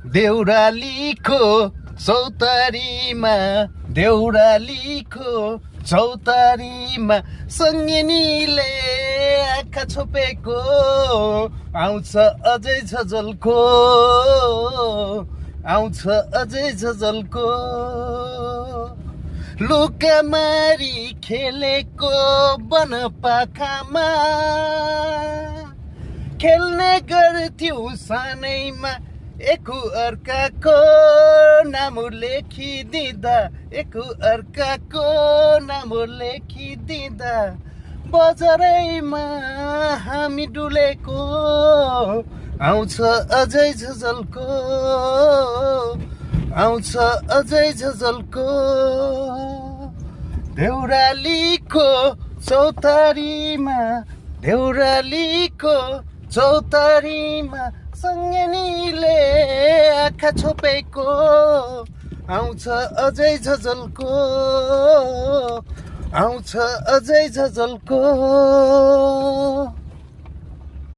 देउरालीको चौतारीमा देउरालीको चौतारीमा सङ्गिनीले आँखा छोपेको आउँछ अझै झझल्को आउँछ अझै झझल्को लुकामारी खेलेको वनपाखामा खेल्ने गर्थ्यौ सानैमा एकु अर्काको नाम लेखिदिँदा एकु अर्काको नाम लेखिदिँदा बजारैमा हामी डुलेको आउँछ अझै झझल्को आउँछ अझै झझल्को देउरालीको चौतारीमा देउरालीको चौतारीमा सङ्गिनीले आँखा छोपेको आउँछ अझै झझल्को आउँछ अझै झझल्को